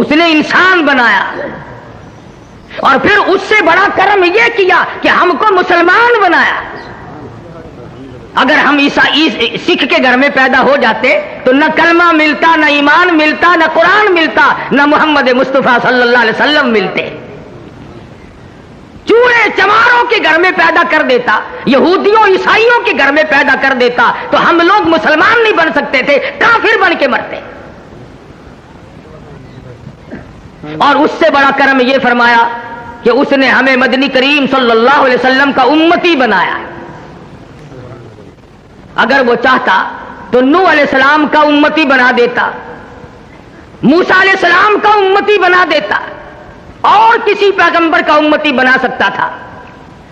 اس نے انسان بنایا، اور پھر اس سے بڑا کرم یہ کیا کہ ہم کو مسلمان بنایا۔ اگر ہم سکھ کے گھر میں پیدا ہو جاتے تو نہ کلمہ ملتا، نہ ایمان ملتا، نہ قرآن ملتا، نہ محمد مصطفیٰ صلی اللہ علیہ وسلم ملتے۔ چوڑے چماروں کے گھر میں پیدا کر دیتا، یہودیوں عیسائیوں کے گھر میں پیدا کر دیتا تو ہم لوگ مسلمان نہیں بن سکتے تھے، کافر بن کے مرتے۔ اور اس سے بڑا کرم یہ فرمایا کہ اس نے ہمیں مدنی کریم صلی اللہ علیہ وسلم کا امتی بنایا۔ اگر وہ چاہتا تو نوح علیہ السلام کا امتی بنا دیتا، موسیٰ علیہ السلام کا امتی بنا دیتا، اور کسی پیغمبر کا امتی بنا سکتا تھا۔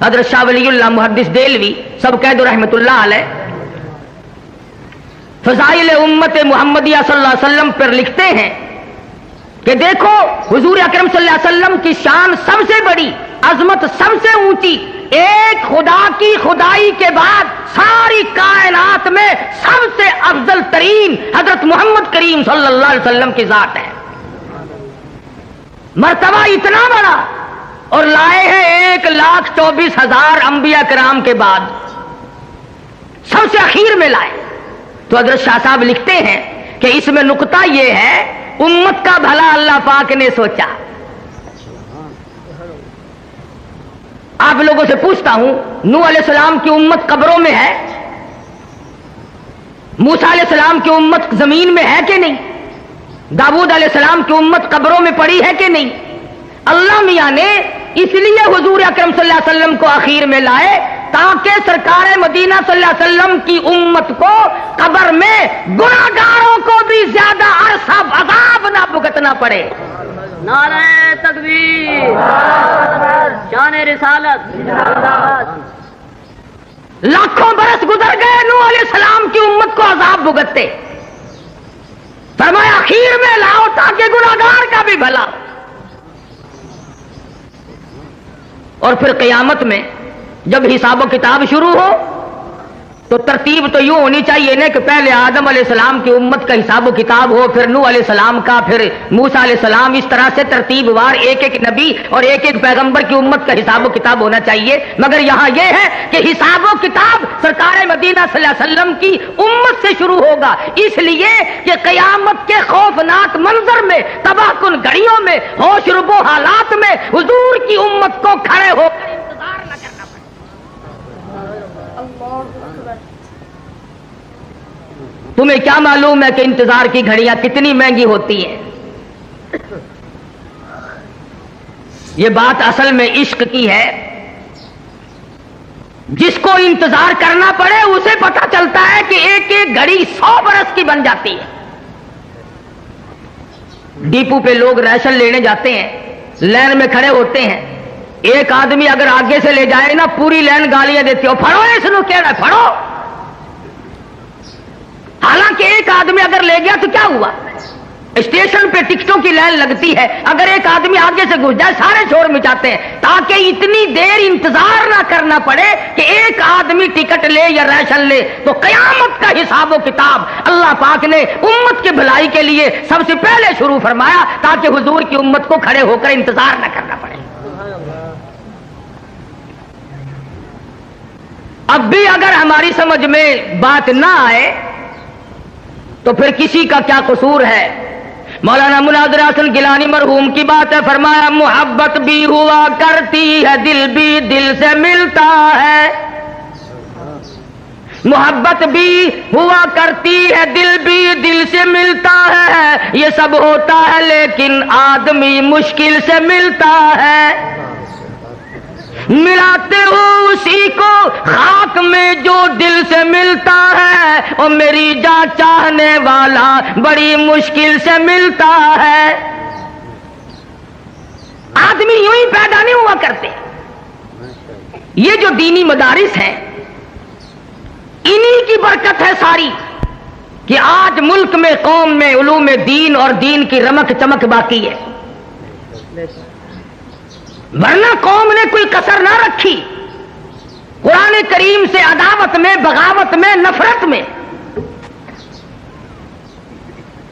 حضرت شاہ ولی اللہ محدث دہلوی سب قید رحمت اللہ علیہ فضائل امت محمدیہ صلی اللہ علیہ وسلم پر لکھتے ہیں کہ دیکھو حضور اکرم صلی اللہ علیہ وسلم کی شان سب سے بڑی، عظمت سب سے اونچی، ایک خدا کی خدائی کے بعد ساری کائنات میں سب سے افضل ترین حضرت محمد کریم صلی اللہ علیہ وسلم کی ذات ہے۔ مرتبہ اتنا بڑا، اور لائے ہیں 1,24,000 انبیاء کرام کے بعد، سب سے اخیر میں لائے۔ تو حضرت شاہ صاحب لکھتے ہیں کہ اس میں نقطہ یہ ہے، امت کا بھلا اللہ پاک نے سوچا۔ آپ لوگوں سے پوچھتا ہوں، نوح علیہ السلام کی امت قبروں میں ہے؟ موسیٰ علیہ السلام کی امت زمین میں ہے کہ نہیں؟ داؤد علیہ السلام کی امت قبروں میں پڑی ہے کہ نہیں؟ اللہ میاں نے اس لیے حضور اکرم صلی اللہ علیہ وسلم کو اخیر میں لائے تاکہ سرکار مدینہ صلی اللہ علیہ وسلم کی امت کو قبر میں گناہگاروں کو بھی زیادہ عرصہ عذاب نہ بھگتنا پڑے۔ نعرہ تکبیر، شان رسالت۔ لاکھوں برس گزر گئے نوح علیہ السلام کی امت کو عذاب بھگتتے، فرمایا اخیر میں لاؤ تاکہ گناہگار کا بھی بھلا۔ اور پھر قیامت میں جب حساب و کتاب شروع ہو تو ترتیب تو یوں ہونی چاہیے نا کہ پہلے آدم علیہ السلام کی امت کا حساب و کتاب ہو، پھر نوح علیہ السلام کا، پھر موسیٰ علیہ السلام، اس طرح سے ترتیب وار ایک ایک نبی اور ایک ایک پیغمبر کی امت کا حساب و کتاب ہونا چاہیے۔ مگر یہاں یہ ہے کہ حساب و کتاب سرکار مدینہ صلی اللہ علیہ وسلم کی امت سے شروع ہوگا، اس لیے کہ قیامت کے خوفناک منظر میں، تباہ کن گھڑیوں میں، ہوش ربو حالات میں حضور کی امت کو کھڑے ہو کر انتظار نہ کرنا پڑے۔ تمہیں کیا معلوم ہے کہ انتظار کی گھڑیاں کتنی مہنگی ہوتی ہیں؟ یہ بات اصل میں عشق کی ہے۔ جس کو انتظار کرنا پڑے اسے پتہ چلتا ہے کہ ایک ایک گھڑی 100 برس کی بن جاتی ہے۔ ڈیپو پہ لوگ راشن لینے جاتے ہیں، لین میں کھڑے ہوتے ہیں، ایک آدمی اگر آگے سے لے جائے نا پوری لین گالیاں دیتی ہو، پھڑو اس نو کہنا ہے پھڑو۔ حالانکہ ایک آدمی اگر لے گیا تو کیا ہوا؟ اسٹیشن پہ ٹکٹوں کی لائن لگتی ہے، اگر ایک آدمی آگے سے گھس جائے سارے شور مچاتے ہیں تاکہ اتنی دیر انتظار نہ کرنا پڑے کہ ایک آدمی ٹکٹ لے یا راشن لے۔ تو قیامت کا حساب و کتاب اللہ پاک نے امت کی بھلائی کے لیے سب سے پہلے شروع فرمایا تاکہ حضور کی امت کو کھڑے ہو کر انتظار نہ کرنا پڑے۔ اب بھی اگر ہماری سمجھ میں بات نہ آئے تو پھر کسی کا کیا قصور ہے؟ مولانا مناظر حسن گیلانی مرحوم کی بات ہے، فرمایا محبت بھی ہوا کرتی ہے، دل بھی دل سے ملتا ہے، محبت بھی ہوا کرتی ہے، دل بھی دل سے ملتا ہے، یہ سب ہوتا ہے لیکن آدمی مشکل سے ملتا ہے، ملاتے ہو اسی کو خاک میں جو دل سے ملتا ہے، اور میری جان چاہنے والا بڑی مشکل سے ملتا ہے۔ آدمی یوں ہی پیدا نہیں ہوا کرتے۔ یہ جو دینی مدارس ہیں انہی کی برکت ہے ساری کہ آج ملک میں قوم میں علوم دین اور دین کی رمک چمک باقی ہے، ورنہ قوم نے کوئی کسر نہ رکھی قرآن کریم سے عداوت میں، بغاوت میں، نفرت میں۔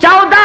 14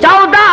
14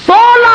16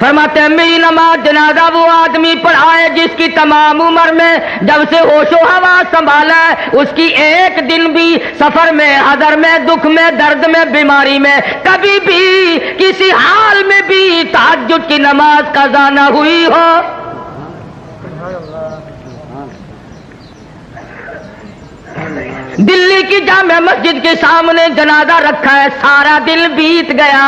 فرماتے ہیں میری نماز جنازہ وہ آدمی پڑھائے جس کی تمام عمر میں جب سے ہوش و حواس سنبھالا ہے اس کی ایک دن بھی سفر میں، حضر میں، دکھ میں، درد میں، بیماری میں کبھی بھی کسی حال میں بھی تہجد کی نماز قضا نہ ہوئی ہو۔ دلی کی جامع مسجد کے سامنے جنازہ رکھا ہے، سارا دل بیت گیا،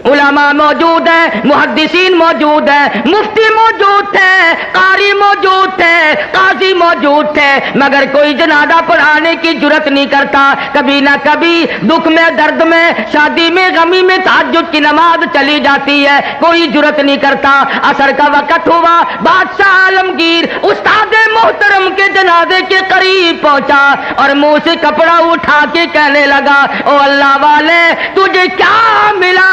علماء موجود ہیں، محدثین موجود ہیں، مفتی موجود تھے، قاری موجود تھے، قاضی موجود تھے، مگر کوئی جنازہ پڑھانے کی جرت نہیں کرتا۔ کبھی نہ کبھی دکھ میں، درد میں، شادی میں، غمی میں تہجد کی نماز چلی جاتی ہے، کوئی جرت نہیں کرتا۔ عصر کا وقت ہوا، بادشاہ عالمگیر استاد محترم کے جنازے کے قریب پہنچا اور منہ سے کپڑا اٹھا کے کہنے لگا، او اللہ والے تجھے کیا ملا؟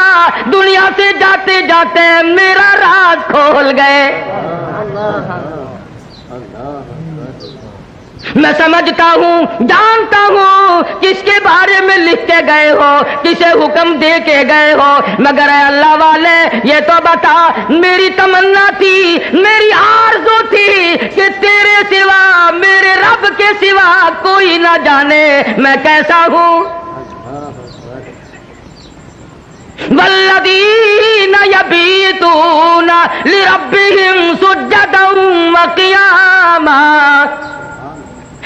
دنیا سے جاتے جاتے میرا راز کھول گئے۔ میں سمجھتا ہوں، جانتا ہوں کس کے بارے میں لکھ کے گئے ہو، کسے حکم دے کے گئے ہو، مگر اے اللہ والے یہ تو بتا، میری تمنا تھی، میری آرزو تھی کہ تیرے سوا، میرے رب کے سوا کوئی نہ جانے میں کیسا ہوں۔ والذین یبیتون لربہم سجدا وقیاما،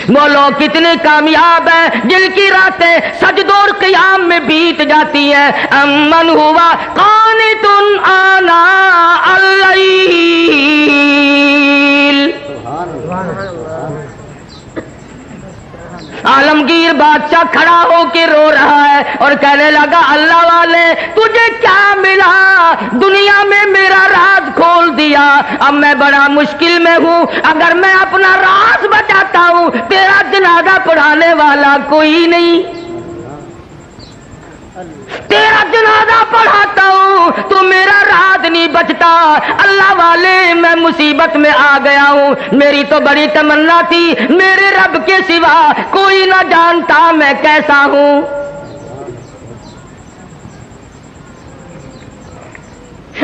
وہ لوگ کتنے کامیاب ہیں جن کی راتیں سجدوں اور قیام میں بیت جاتی ہیں۔ امن ہوا قانت آناء اللیل۔ عالمگیر بادشاہ کھڑا ہو کے رو رہا ہے اور کہنے لگا، اللہ والے تجھے کیا ملا؟ دنیا میں میرا راز کھول دیا، اب میں بڑا مشکل میں ہوں، اگر میں اپنا راز بچاتا ہوں تیرا جنازہ پڑھانے والا کوئی نہیں، تیرا جنازہ پڑھاتا ہوں تو میرا راز نہیں بچتا۔ اللہ والے میں مصیبت میں آ گیا ہوں، میری تو بڑی تمنا تھی میرے رب کے سوا کوئی نہ جانتا میں کیسا ہوں۔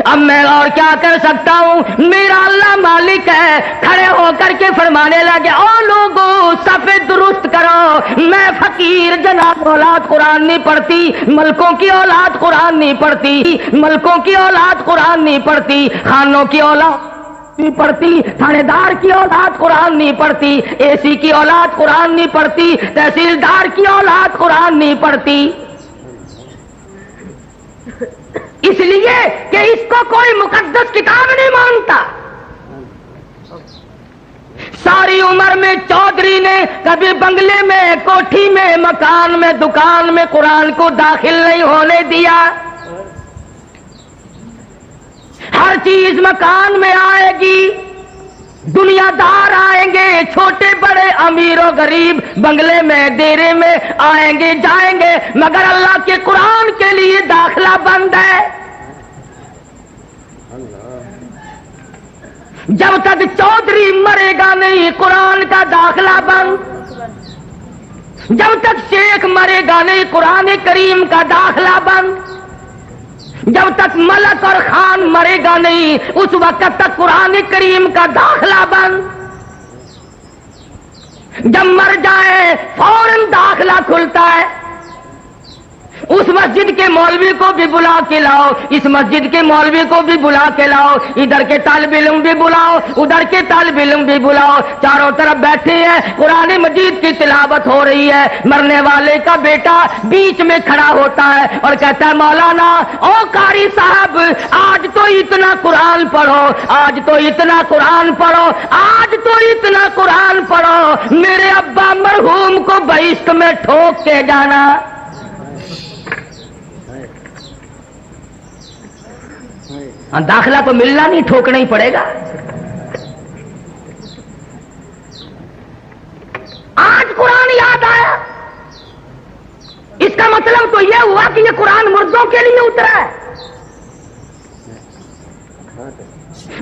اب میں اور کیا کر سکتا ہوں، میرا اللہ مالک ہے۔ کھڑے ہو کر کے فرمانے لگے، او لوگوں صفے درست کرو، میں فقیر جناب اولاد قرآن نہیں پڑھتی، ملکوں کی اولاد قرآن نہیں پڑھتی، ملکوں کی اولاد قرآن نہیں پڑھتی، خانوں کی اولاد نہیں پڑھتی، تھانے دار کی اولاد قرآن نہیں پڑھتی، اے سی کی اولاد قرآن نہیں پڑھتی، تحصیلدار کی اولاد قرآن نہیں پڑھتی، اس لیے کہ اس کو کوئی مقدس کتاب نہیں مانتا۔ ساری عمر میں چودھری نے کبھی بنگلے میں، کوٹھی میں، مکان میں، دکان میں قرآن کو داخل نہیں ہونے دیا۔ ہر چیز مکان میں آئے گی، دنیا دار آئیں گے، چھوٹے بڑے، امیر و غریب، بنگلے میں، ڈیرے میں آئیں گے جائیں گے، مگر اللہ کے قرآن کے لیے داخلہ بند ہے۔ جب تک چودھری مرے گا نہیں قرآن کا داخلہ بند، جب تک شیخ مرے گا نہیں قرآن کریم کا داخلہ بند، جب تک ملک اور خان مرے گا نہیں اس وقت تک قرآن کریم کا داخلہ بند۔ جب مر جائے فوراً داخلہ کھلتا ہے۔ اس مسجد کے مولوی کو بھی بلا کے لاؤ، اس مسجد کے مولوی کو بھی بلا کے لاؤ، ادھر کے طالب علم بھی بلاؤ، ادھر کے طالب علم بھی بلاؤ، چاروں طرف بیٹھے ہیں، قرآن مجید کی تلاوت ہو رہی ہے، مرنے والے کا بیٹا بیچ میں کھڑا ہوتا ہے اور کہتا ہے، مولانا او قاری صاحب آج تو اتنا قرآن پڑھو، آج تو اتنا قرآن پڑھو، آج تو اتنا قرآن پڑھو، میرے ابا مرحوم کو بہشت میں ٹھوک کے جانا۔ داخلہ تو ملنا نہیں، ٹھوکنا ہی پڑے گا۔ آج قرآن یاد آیا، اس کا مطلب تو یہ ہوا کہ یہ قرآن مردوں کے لیے اترا ہے۔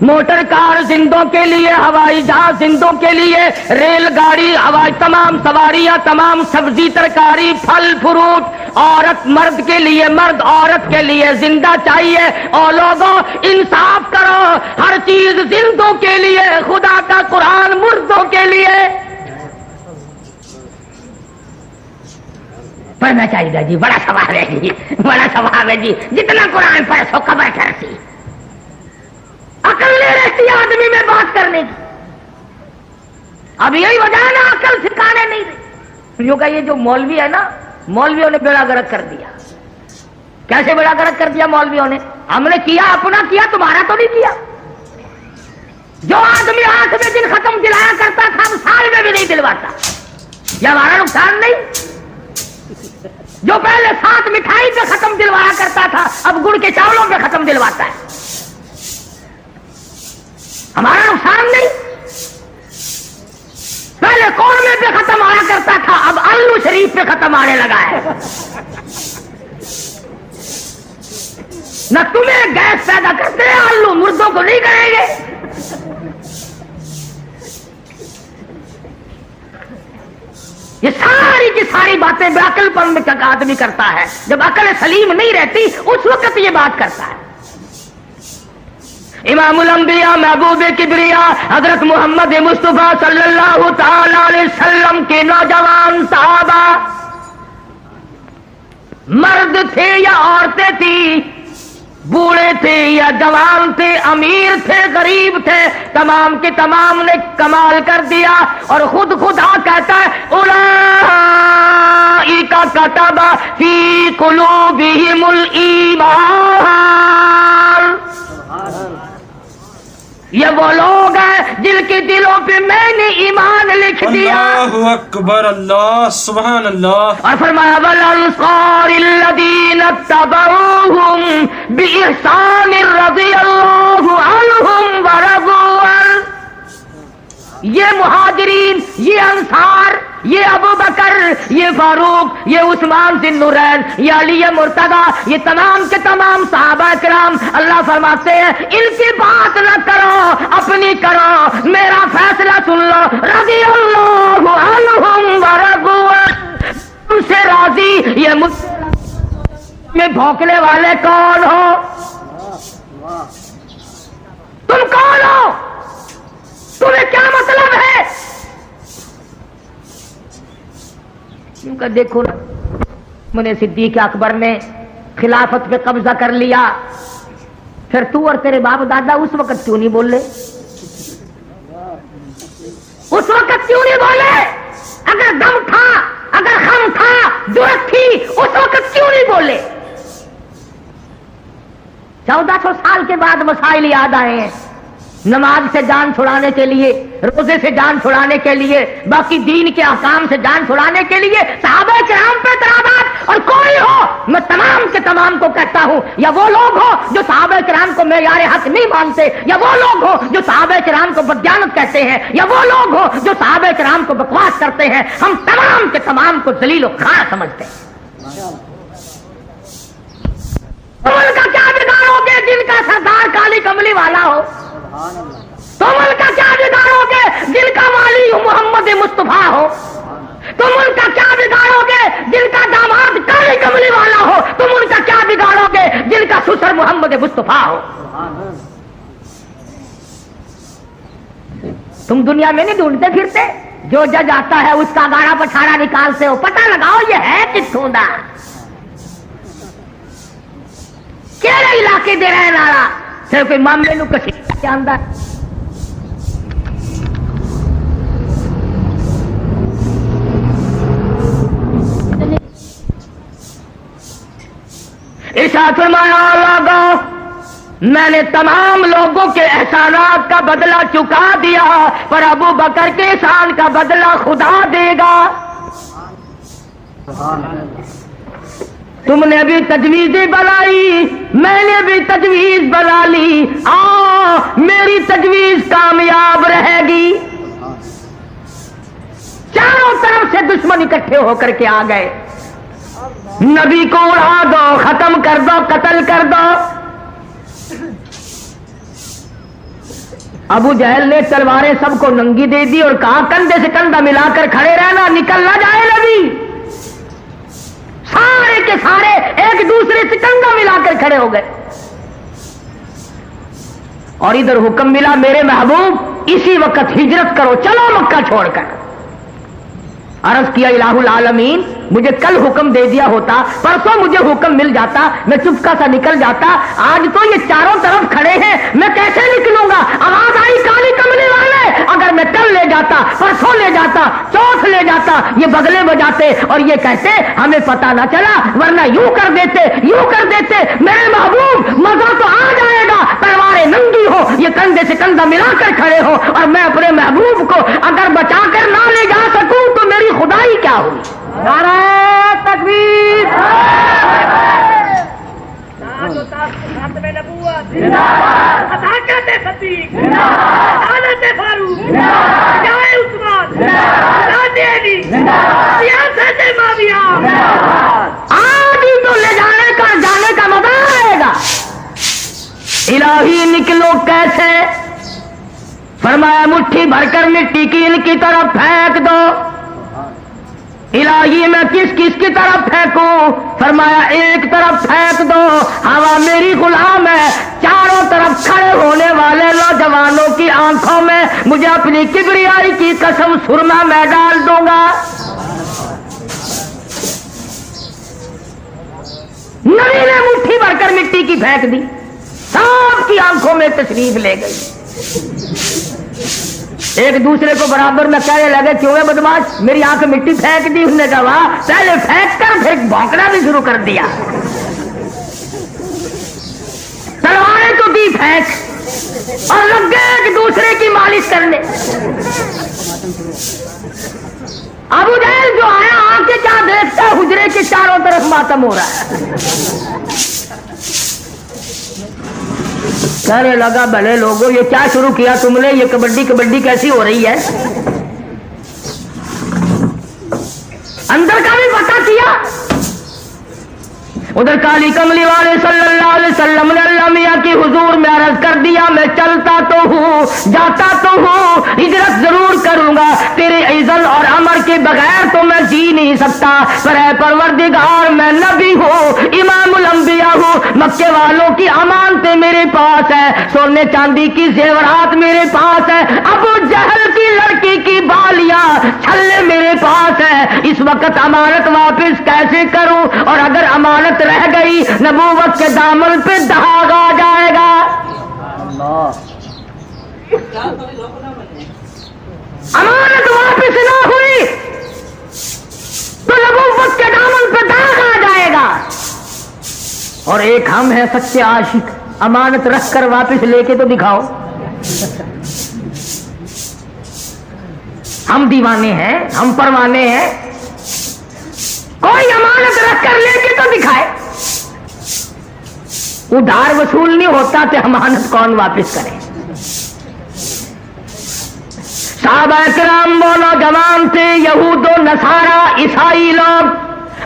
موٹر کار زندوں کے لیے، ہوائی جہاز زندوں کے لیے، ریل گاڑی، ہوائی تمام سواریاں، تمام سبزی ترکاری، پھل فروٹ، عورت مرد کے لیے، مرد عورت کے لیے زندہ چاہیے۔ اور لوگوں انصاف کرو، ہر چیز زندوں کے لیے، خدا کا قرآن مردوں کے لیے پڑھنا چاہیے جی۔ بڑا ثواب ہے جی، بڑا ثواب ہے جی، جتنا قرآن پڑھ سو قبر ٹھہرتی۔ عقل نہیں رہتی آدمی میں بات کرنے کی، اب یہی وجہ ہے نا عقل ٹھکانے نہیں رہی۔ جو کہ یہ جو مولوی ہے نا، مولویوں نے بیڑا گرک کر دیا۔ کیسے بیڑا گرک کر دیا مولویوں نے؟ ہم نے کیا اپنا کیا، تمہارا تو نہیں کیا۔ جو آدمی آنکھ میں دل ختم دلایا کرتا تھا اب سال میں بھی نہیں دلواتا، یہ ہمارا نقصان نہیں؟ جو پہلے 7 مٹھائی پہ ختم دلوایا کرتا تھا اب گڑ کے چاولوں پہ ختم دلواتا ہے، ہمارا نقصان نہیں؟ پہلے قورمے پہ ختم آیا کرتا تھا اب آلو شریف پہ ختم آنے لگا ہے۔ نہ تمہیں گیس پیدا کرتے ہیں آلو، مردوں کو نہیں کریں گے۔ یہ ساری کی ساری باتیں بے عقل پن میں آدمی کرتا ہے، جب عقل سلیم نہیں رہتی اس وقت یہ بات کرتا ہے۔ امام الانبیاء محبوب کبریا حضرت محمد مصطفیٰ صلی اللہ تعالی علیہ وسلم کے نوجوان صحابہ، مرد تھے یا عورتیں تھیں، بوڑھے تھے یا جوان تھے، امیر تھے غریب تھے، تمام کے تمام نے کمال کر دیا۔ اور خود خدا کہتا ہے اولئک کتب فی قلوبہم الایمان، یہ وہ لوگ ہیں جن کے دلوں پہ میں نے ایمان لکھ دیا۔ اللہ اکبر، اللہ سبحان اللہ۔ اور فرمایا والانصار الذین اتبعوہم بإحسان رضی اللہ عنہم ورضوا عنہ، یہ مہاجرین، یہ انصار، یہ ابو بکر، یہ فاروق، یہ عثمان ذی النورین، یہ علی مرتضی، یہ تمام کے تمام صحابہ کرام، اللہ فرماتے ہیں ان کی بات نہ کرو، اپنی کرو، میرا فیصلہ سن لو، رضی اللہ عنہم ورضوا عنہ، تم سے راضی۔ یہ میں بھونکنے والے کون ہو؟ تم کون ہو؟ تمہیں کیا مطلب ہے؟ کیونکہ دیکھو نا، میں صدیق اکبر نے خلافت پہ قبضہ کر لیا، پھر تو اور تیرے باپ دادا اس وقت کیوں نہیں بولے؟ اس وقت کیوں نہیں بولے؟ اگر دم تھا، اگر خم تھا، جرأت تھی، اس وقت کیوں نہیں بولے؟ 1400 سال کے بعد مسائل یاد آئے ہیں، نماز سے جان چھڑانے کے لیے، روزے سے جان چھڑانے کے لیے، باقی دین کے احکام سے جان چھڑانے کے لیے صحابہ کرام پہ اعتراضات۔ اور کوئی ہو، میں تمام کے تمام کو کہتا ہوں، یا وہ لوگ ہو جو صحابہ کرام کو معیار حق نہیں مانتے، یا وہ لوگ ہو جو صحابہ کرام کو بددیانت کہتے ہیں، یا وہ لوگ ہو جو صحابہ کرام کو بکواس کرتے ہیں، ہم تمام کے تمام کو ذلیل و خوار سمجھتے ہیں۔ تم کا کیا بگاڑو گے جن کا سردار کالی کملی والا ہو؟ تم ان کا کیا بگاڑو گے جن کا والی محمد مصطفیٰ ہو؟ تم ان کا کیا بگاڑو گے جن کا داماد کالی کملی والا ہو؟ تم ان کا کیا بگاڑو گے جن کا سسر محمد مصطفیٰ ہو؟ تم دنیا میں نہیں ڈھونڈتے پھرتے؟ جو جج آتا ہے اس کا گاڑا پچھاڑا نکالتے ہو، پتہ لگاؤ یہ ہے کتوں دا، کہڑے علاقے دے رہے نارا، صرف کوئی معاملے نو کسی جاندا ہے۔ ارشاد فرمایا لوگوں، میں نے تمام لوگوں کے احسانات کا بدلہ چکا دیا، پر ابو بکر کے احسان کا بدلہ خدا دے گا۔ تم نے بھی تجویز بنائی، میں نے بھی تجویز بنا لی، میری تجویز کامیاب رہے گی۔ چاروں طرف سے دشمن اکٹھے ہو کر کے آ گئے، نبی کو اڑا دو، ختم کر دو، قتل کر دو۔ ابو جہل نے تلواریں سب کو ننگی دے دی اور کہا کندھے سے کندھا ملا کر کھڑے رہنا، نکل نہ جائے نبی۔ سارے کے سارے ایک دوسرے سے کندھا ملا کر کھڑے ہو گئے، اور ادھر حکم ملا میرے محبوب اسی وقت ہجرت کرو، چلو مکہ چھوڑ کر۔ عرض کیا الہ العالمین مجھے کل حکم دے دیا ہوتا، پرسوں مجھے حکم مل جاتا، میں چپکا سا نکل جاتا، آج تو یہ چاروں طرف کھڑے ہیں، میں کیسے نکلوں گا؟ آواز آئی کالی کملی والے، اگر میں کل لے جاتا، پرسوں لے جاتا، چوتھ لے جاتا، یہ بگلے بجاتے اور یہ کہتے ہمیں پتہ نہ چلا، ورنہ یوں کر دیتے، یوں کر دیتے۔ میرے محبوب مزہ تو آ جائے گا، تلواریں ننگی ہو، یہ کندھے سے کندھا ملا کر کھڑے ہو، اور میں اپنے محبوب کو اگر بچا کر نہ لے جا سکوں تو میری خدائی کیا ہوئی؟ نعرہ تکبیر، آج ہی تو لے جانے کا مزہ آئے گا۔ الہی نکلو کیسے؟ فرمایا مٹھی بھر کر مٹی کی ان کی طرف پھینک دو۔ الہی میں کس کس کی طرف پھینکوں؟ فرمایا ایک طرف پھینک دو، ہوا میری غلام ہے، چاروں طرف کھڑے ہونے والے نوجوانوں کی آنکھوں میں مجھے اپنی کبریائی کی قسم سرما میں ڈال دوں گا۔ نبی نے مٹھی بھر کر مٹی کی پھینک دی، سب کی آنکھوں میں تشریف لے گئی۔ ایک دوسرے کو برابر میں کہنے لگے کیوں ہے بدماش میری آنکھ مٹی پھینک دی؟ اس نے کہا واہ، پہلے پھینک کر پھر بھونکنا بھی شروع کر دیا۔ تلواریں تو دی پھینک اور لگ گئے ایک دوسرے کی مالش کرنے۔ ابو جہل جو آیا آ کے کیا دیکھتا، حجرے کے چاروں طرف ماتم ہو رہا ہے۔ کہنے لگا بھلے لوگوں یہ کیا شروع کیا تم نے؟ یہ کبڈی کیسی ہو رہی ہے؟ اندر کا بھی پتہ کیا۔ ادھر کالی کملی والے صلی اللہ علیہ وسلم نے اللہ میاں کی حضور میں عرض کر دیا میں چلتا تو ہوں، جاتا تو ہوں، ہجرت ضرور کروں گا، تیرے اذن اور امر کے بغیر تو میں جی نہیں سکتا، پر اے پروردگار میں نبی ہوں، امام الانبیاء ہوں، مکے والوں کی امانتیں میرے پاس ہے، سونے چاندی کی زیورات میرے پاس ہے، ابو جہل کی لڑکی کی بالیاں چھلے میرے پاس ہے، اس وقت امانت واپس کیسے کروں؟ اور اگر امانت رہ گئی نبوت کے دامن پہ داغ آ جائے گا۔ امانت واپس نہ ہوئی تو نبوت کے دامن پہ داغ آ جائے گا۔ اور ایک ہم ہیں سچے عاشق، امانت رکھ کر واپس لے کے تو دکھاؤ۔ ہم دیوانے ہیں، ہم پروانے ہیں، کوئی امانت رکھ کر لے کے تو دکھائے۔ ادھار وصول نہیں ہوتا تو امانت کون واپس کرے؟ صحابہ کرام وہ نوجوان تھے، یہود و نصارا عیسائی لوگ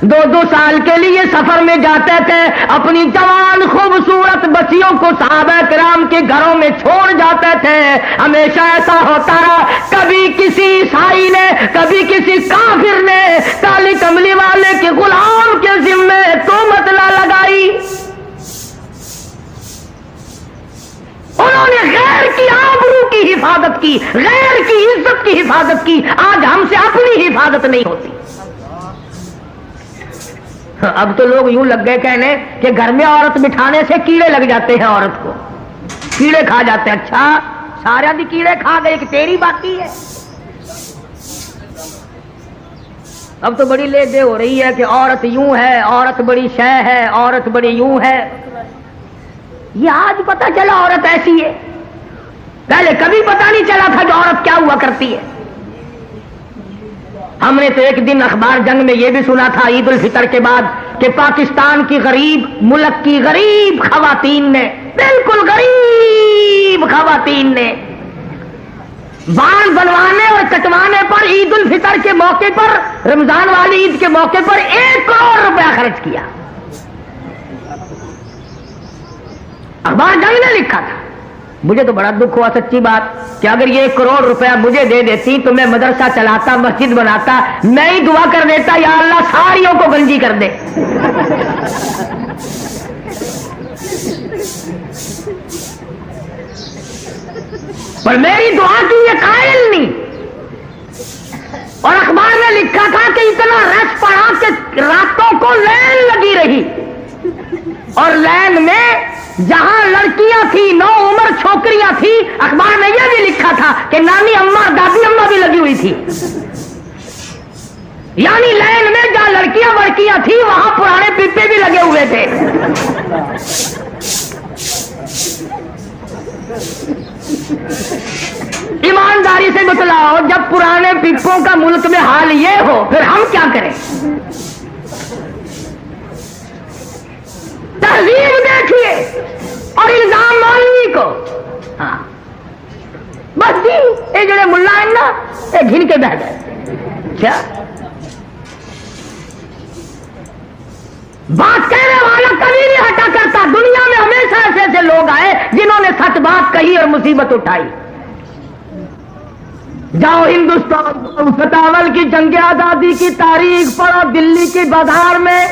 2-2 سال کے لیے سفر میں جاتے تھے، اپنی جوان خوبصورت بچیوں کو صحابہ کرام کے گھروں میں چھوڑ جاتے تھے۔ ہمیشہ ایسا ہوتا رہا، کبھی کسی عیسائی نے، کبھی کسی کافر نے کالی کملی والے کے غلام کے ذمے تہمت نہ لگائی۔ انہوں نے غیر کی آبرو کی حفاظت کی، غیر کی عزت کی حفاظت کی۔ آج ہم سے اپنی حفاظت نہیں ہوتی۔ اب تو لوگ یوں لگ گئے کہنے کہ گھر میں عورت بٹھانے سے کیڑے لگ جاتے ہیں، عورت کو کیڑے کھا جاتے ہیں۔ اچھا سارا بھی کیڑے کھا گئے کہ تیری باقی ہے؟ اب تو بڑی لے دے ہو رہی ہے کہ عورت یوں ہے، عورت بڑی شے ہے، عورت بڑی یوں ہے۔ یہ آج پتہ چلا عورت ایسی ہے، پہلے کبھی پتہ نہیں چلا تھا کہ عورت کیا ہوا کرتی ہے۔ ہم نے تو ایک دن اخبار جنگ میں یہ بھی سنا تھا عید الفطر کے بعد کہ پاکستان کی غریب ملک کی غریب خواتین نے، بالکل غریب خواتین نے بال بنوانے اور کٹوانے پر عید الفطر کے موقع پر، رمضان والی عید کے موقع پر 1 کروڑ روپیہ خرچ کیا۔ اخبار جنگ نے لکھا تھا مجھے تو بڑا دکھ ہوا سچی بات کہ اگر یہ 1 کروڑ روپیہ مجھے دے دیتی تو میں مدرسہ چلاتا، مسجد بناتا، میں ہی دعا کر دیتا یا اللہ ساریوں کو گنجی کر دے۔ پر میری دعا کی یہ قائل نہیں، اور اخبار میں لکھا تھا کہ اتنا رش پڑا کہ راتوں کو لین لگی رہی، اور لین میں جہاں لڑکیاں تھی، نو عمر چھوکریاں تھی، اخبار میں یہ بھی لکھا تھا کہ نانی اماں اور دادی اماں بھی لگی ہوئی تھی۔ یعنی لین میں جہاں لڑکیاں وڑکیاں تھی وہاں پرانے پیپے بھی لگے ہوئے تھے۔ ایمانداری سے بتلاؤ، جب پرانے پیپوں کا ملک میں حال یہ ہو پھر ہم کیا کریں؟ تہذیب دیکھیے اور الزام مولوی کو۔ ہاں بس جی یہ جڑے ملا ہیں نا یہ گھن کے بہ گئے۔ کیا بات کہنے والا کبھی نہیں ہٹا کرتا۔ دنیا میں ہمیشہ ایسے ایسے لوگ آئے جنہوں نے سچ بات کہی اور مصیبت اٹھائی۔ جاؤ ہندوستان ستاول کی جنگ آزادی کی تاریخ پڑھو، دلی کی بازار میں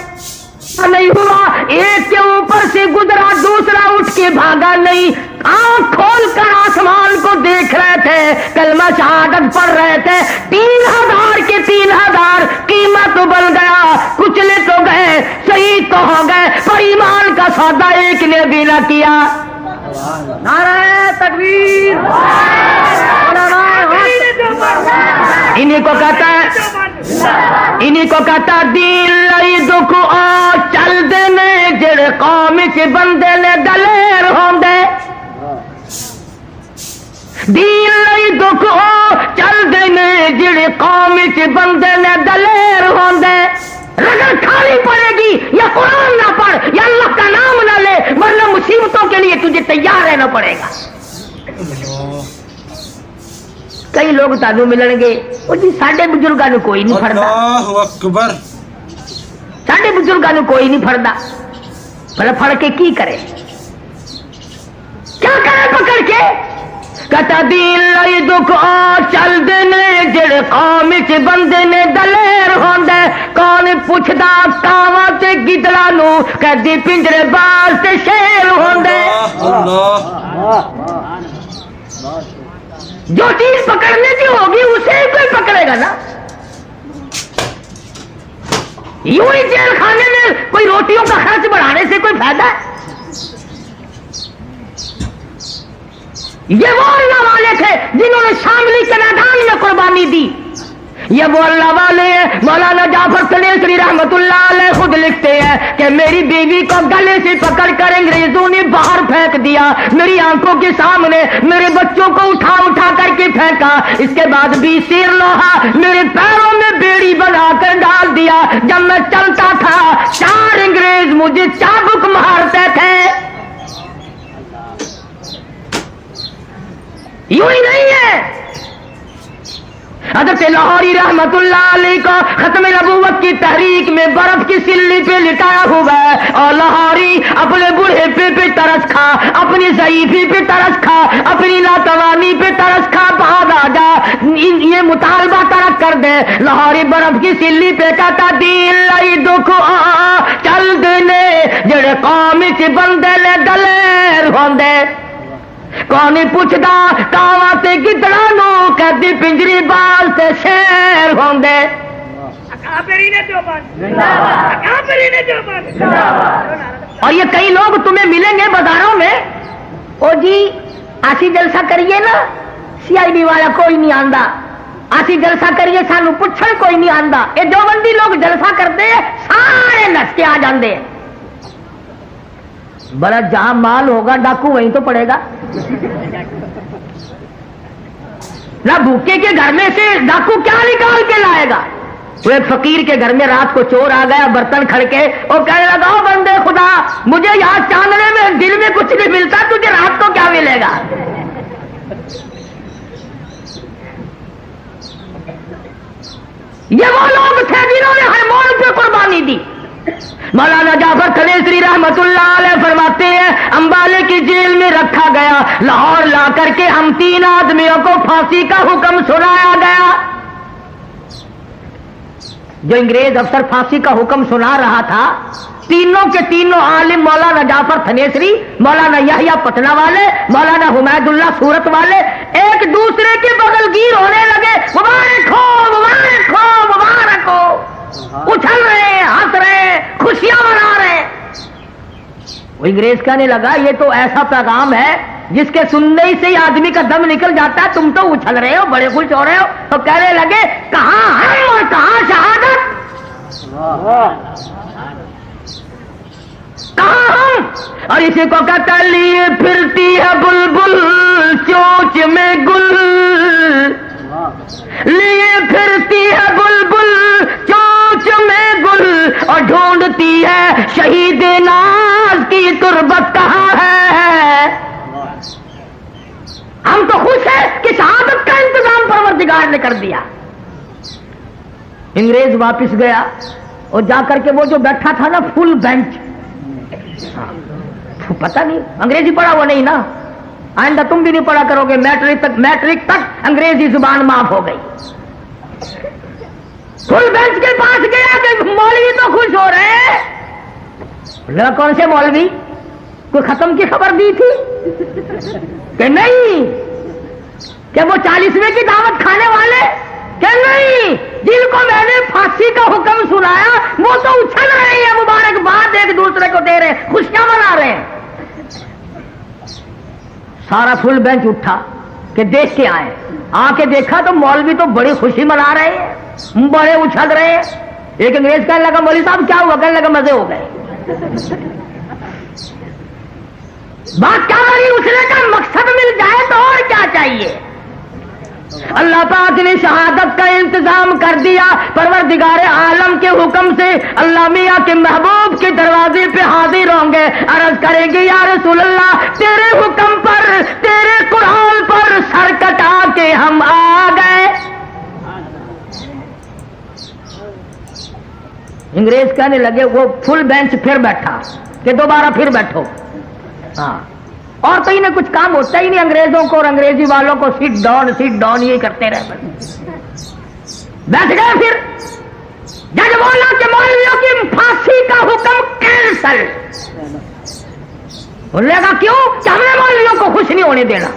نہیں ہوا، ایک کے اوپر سے گزرا دوسرا اٹھ کے بھاگا نہیں، آنکھ کھول کر آسمان کو دیکھ رہے تھے، کلمہ شہادت پڑھ رہے تھے، 3000 کے 3000 قیمت بن گیا، کچلے تو گئے، شہید تو ہو گئے، پر ایمان کا سودا ایک نے بھی نہ کیا۔ نعرہ تکبیر! انہیں کو کہتا ہے، انہیں کو کہتا دین لئی دکھ آ چل دینے جڑے قوم چ بندے نے دلیر ہوندے، دین لئی دکھ آ چل دینے جڑے قوم چ بندے نے دلیر ہوندے۔ رگڑ کھانی پڑے گی یا قرآن نہ پڑھ یا اللہ کا نام نہ لے، ورنہ مصیبتوں کے لیے تجھے تیار رہنا پڑے گا۔ کئی لوگ تانوں ملن گے وہ جی ساڈے بزرگاں نوں کوئی نہیں پھڑدا، اللہ اکبر، ساڈے بزرگاں نوں کوئی نہیں پھڑدا، بھلا پھڑ کے کی کرے؟ کیا کرے پکڑ کے؟ کہتا دین لئی دکھ آ چل دینے جڑے قوم چ بندے نے دلیر ہوندے، کون پوچھدا کاواں تے گدڑاں نوں، کہدی پنجرے باز تے شیر ہوندے۔ جو چیز پکڑنے کی ہوگی اسے ہی کوئی پکڑے گا نا۔ یوں ہی جیل خانے میں کوئی روٹیوں کا خرچ بڑھانے سے کوئی فائدہ ہے؟ یہ وہ اللہ والے تھے جنہوں نے شاملی کے میدان میں قربانی دی، یہ وہ اللہ والے ہیں۔ مولانا جعفر سلیسری رحمت اللہ علیہ خود لکھتے ہیں کہ میری بیوی کو گلے سے پکڑ کر انگریزوں نے باہر پھینک دیا، میری آنکھوں کے سامنے میرے بچوں کو اٹھا اٹھا کر کے پھینکا، اس کے بعد 20 سیر لوہا میرے پیروں میں بیڑی بنا کر ڈال دیا، جب میں چلتا تھا 4 انگریز مجھے چابک مارتے تھے۔ یوں ہی نہیں ہے، حضرت لاہوری رحمت اللہ علیہ کو ختم نبوت کی تحریک میں برف کی سلی پہ لٹایا ہوا ہے، اور لاہوری اپنے بوڑھے پہ ترس کھا، اپنی ضعیفی پہ ترس کھا، اپنی ناتوانی پہ ترس کھا، بعد آ جا یہ مطالبہ ترک کر دے۔ لاہوری برف کی سلی پہ کہتا دین لئی دکھ آ چل دینے جڑے قوم چ بندے نے دلیر ہوندے، کون پوچھدا کاواں تے گدڑاں نوں، کہدی پنجری باز تے شیر ہوندے۔ اور یہ کئی لوگ تمہیں ملیں گے بازاروں میں، او جی آسی جلسہ کریے نا، CID والا کوئی نہیں آندا، آسی جلسہ کریے سانو پوچھن کوئی نہیں آندا۔ یہ دیوبندی لوگ جلسہ کرتے ہیں سارے نس کے آ جاندے ہیں۔ بڑا جہاں مال ہوگا ڈاکو وہیں تو پڑے گا نہ، بھوکے کے گھر میں سے ڈاکو کیا نکال کے لائے گا؟ وہ ایک فقیر کے گھر میں رات کو چور آ گیا برتن کھڑکے اور کہنے لگا او بندے خدا مجھے یہاں چاندنے میں دن میں کچھ نہیں ملتا، تجھے رات کو کیا ملے گا؟ یہ وہ لوگ تھے جنہوں نے ہر موڑ پہ قربانی دی۔ مولانا جعفر تھنیسری رحمتullah علیہ فرماتے ہیں امبالے کی جیل میں رکھا گیا، لاہور لا کر کے ہم 3 آدمیوں کو پھانسی کا حکم سنایا گیا۔ جو انگریز افسر پھانسی کا حکم سنا رہا تھا، تینوں کے تینوں عالم مولانا جعفر تھنیسری، مولانا یحییٰ پٹنہ والے، مولانا حمید اللہ سورت والے ایک دوسرے کے بغل گیر ہونے لگے، مبارک ہو مبارک ہو مبارک ہو، اچھل رہے ہیں، ہنس رہے ہیں، خوشیاں منا رہے ہیں۔ وہ انگریز کہنے لگا یہ تو ایسا پیغام ہے جس کے سننے ہی سے ہی آدمی کا دم نکل جاتا ہے، تم تو اچھل رہے ہو، بڑے خوش ہو رہے ہو۔ تو کہنے لگے کہاں ہم اور کہاں شہادت، کہاں ہم؟ اور اسی کو کہتا لیے پھرتی ہے بلبل چونچ میں گل، لیے پھرتی ہے بلبل چونچ میں گل، اور ڈھونڈتی ہے شہید ناز کی تربت کہاں ہے۔ ہم تو خوش ہیں کہ شہادت کا انتظام پروردگار نے کر دیا۔ انگریز واپس گیا اور جا کر کے وہ جو بیٹھا تھا نا فل بینچ، پتہ نہیں انگریزی پڑھا ہوا نہیں نا، آئندہ تم بھی نہیں پڑھا کرو گے، میٹرک تک انگریزی زبان معاف ہو گئی۔ فل بینچ کے پاس گیا کہ مولوی تو خوش ہو رہے ہیں۔ بولا کون سے مولوی؟ کوئی ختم کی خبر دی تھی کہ نہیں؟ کہ وہ 40ویں کی دعوت کھانے والے؟ کہ نہیں، جن کو میں نے پھانسی کا حکم سنایا وہ تو اچھل رہے ہیں، مبارکباد ایک دوسرے کو دے رہے ہیں، خوشیاں منا رہے ہیں۔ سارا فل بینچ اٹھا کہ دیکھ کے آئے، آ کے دیکھا تو مولوی تو بڑی خوشی منا رہے ہیں، بڑے اچھل رہے ہیں۔ ایک انگریز کہنے لگا مولوی صاحب کیا ہوا؟ کہنے لگا مزے ہو گئے۔ بات کیا بنی؟ اچھلے کا مقصد مل جائے تو اور کیا چاہیے؟ اللہ پاک نے شہادت کا انتظام کر دیا۔ پروردگار عالم کے حکم سے اللہ میاں کے محبوب کے دروازے پہ حاضر ہوں گے، عرض کریں گے یا رسول اللہ تیرے حکم پر، تیرے قرآن پر سر کٹا کے ہم آ گئے۔ انگریز کہنے لگے، وہ فل بینچ پھر بیٹھا کہ دوبارہ پھر بیٹھو۔ ہاں، اور تو انہیں کچھ کام ہوتا ہی نہیں انگریزوں کو اور انگریزی والوں کو، سیٹ ڈاؤن یہ کرتے رہے۔ بیٹھ گئے۔ پھر جج بولا کہ مولویوں کی پھانسی کا حکم کینسل۔ بولنے لگا کیوں؟ کہ ہم نے مولویوں کو خوش نہیں ہونے دینا۔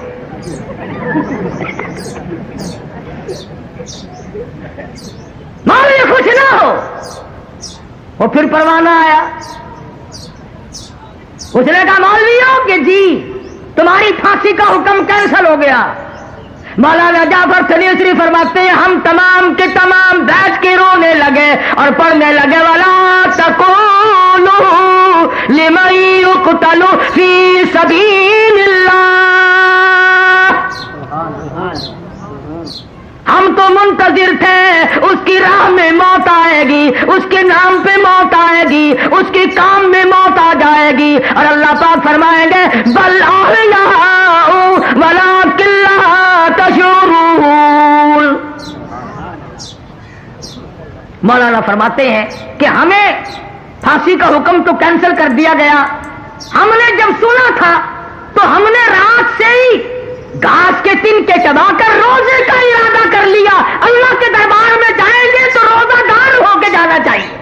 مولوی خوش نہ ہو۔ وہ پھر پروانہ آیا، اس نے کہا مولویوں کہ جی تمہاری پھانسی کا حکم کینسل ہو گیا۔ مولانا جعفر تھنیسری فرماتے ہیں ہم تمام کے تمام بیٹھ کے رونے لگے اور پڑھنے لگے وَلَا تَقُولُوا لِمَن يُقْتَلُ فِي سَبِيلِ اللَّهِ۔ ہم تو منتظر تھے اس کی راہ میں موت آئے گی، اس کے نام پہ موت آئے گی، اس کے کام میں موت آ جائے گی، اور اللہ پاک فرمائیں گے بل احیاء ولکن لا تشعرون۔ مولانا فرماتے ہیں کہ ہمیں پھانسی کا حکم تو کینسل کر دیا گیا، ہم نے جب سنا تھا تو ہم نے رات سے ہی گھاس کے تنکے چبا کر روزے کا ارادہ کر لیا، اللہ کے دربار میں جائیں گے تو روزہ دار ہو کے جانا چاہیے۔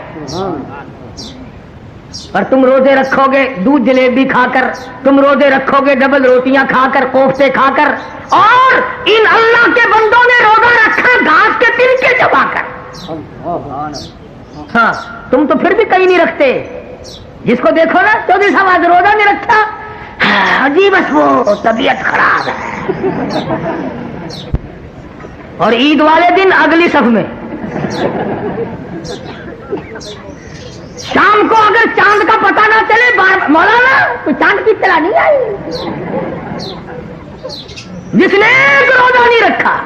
اور تم روزے رکھو گے دودھ جلیبی کھا کر، تم روزے رکھو گے ڈبل روٹیاں کھا کر، کوفتے کھا کر، اور ان اللہ کے بندوں نے روزہ رکھا گھاس کے تنکے چبا کر۔ ہاں، تم تو پھر بھی کہیں نہیں رکھتے، جس کو دیکھو نا 24 آج روزہ نہیں رکھا، جی بس وہ طبیعت خراب ہے، اور عید والے دن اگلی صف میں۔ شام کو اگر چاند کا پتہ نہ چلے، مولانا تو چاند کی اطلاع نہیں آئی، جس نے ایک روزہ نہیں رکھا۔